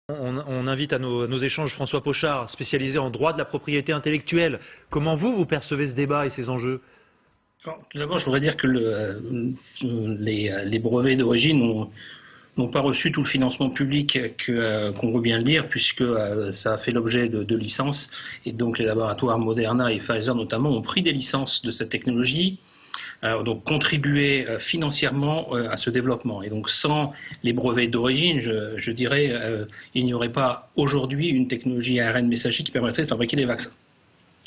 On invite à nos échanges François Pochard, spécialisé en droit de la propriété intellectuelle. Comment vous percevez ce débat et ces enjeux? Alors, tout d'abord, je voudrais dire que les brevets d'origine n'ont pas reçu tout le financement public qu'on veut bien le dire, puisque ça a fait l'objet de licences. Et donc les laboratoires Moderna et Pfizer notamment ont pris des licences de cette technologie, donc contribué financièrement à ce développement. Et donc sans les brevets d'origine, je dirais, il n'y aurait pas aujourd'hui une technologie ARN messager qui permettrait de fabriquer des vaccins.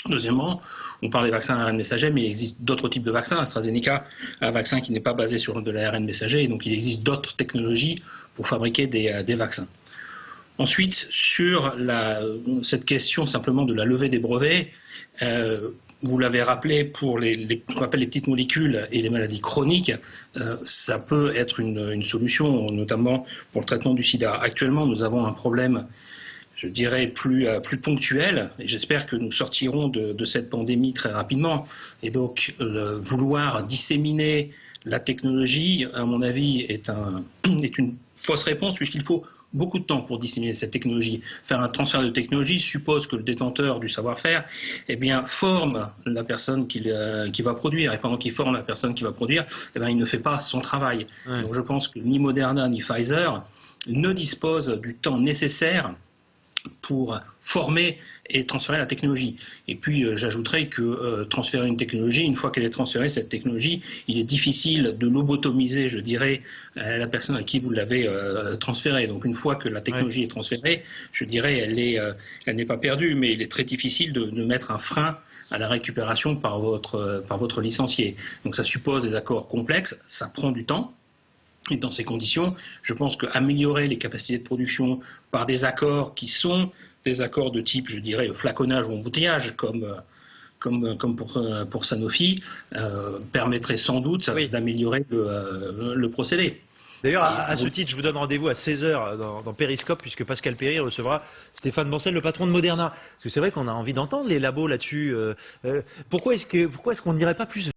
Deuxièmement, on parle des vaccins ARN messager, mais il existe d'autres types de vaccins. AstraZeneca, un vaccin qui n'est pas basé sur de l'ARN messager, et donc il existe d'autres technologies pour fabriquer des vaccins. Ensuite, sur cette question simplement de la levée des brevets, vous l'avez rappelé, pour ce qu'on appelle les petites molécules et les maladies chroniques, ça peut être une solution, notamment pour le traitement du sida. Actuellement, nous avons un problème, je dirais, plus ponctuel, et j'espère que nous sortirons de cette pandémie très rapidement. Et donc, vouloir disséminer la technologie, à mon avis, est une fausse réponse, puisqu'il faut beaucoup de temps pour disséminer cette technologie. Faire un transfert de technologie suppose que le détenteur du savoir-faire, forme la personne qui va produire. Et pendant qu'il forme la personne qui va produire, il ne fait pas son travail. Ouais. Donc je pense que ni Moderna ni Pfizer ne disposent du temps nécessaire pour former et transférer la technologie. Et puis j'ajouterais que transférer une technologie, une fois qu'elle est transférée, cette technologie, il est difficile de lobotomiser, je dirais, la personne à qui vous l'avez transférée. Donc une fois que la technologie est transférée, je dirais, elle n'est pas perdue, mais il est très difficile de mettre un frein à la récupération par votre licencié. Donc ça suppose des accords complexes, ça prend du temps. Et dans ces conditions, je pense qu'améliorer les capacités de production par des accords qui sont des accords de type, je dirais, flaconnage ou embouteillage, comme pour Sanofi, permettrait sans doute d'améliorer le procédé. D'ailleurs, à ce titre, je vous donne rendez-vous à 16h dans Périscope, puisque Pascal Perry recevra Stéphane Bancel, le patron de Moderna. Parce que c'est vrai qu'on a envie d'entendre les labos là-dessus. Pourquoi est-ce qu'on n'irait pas plus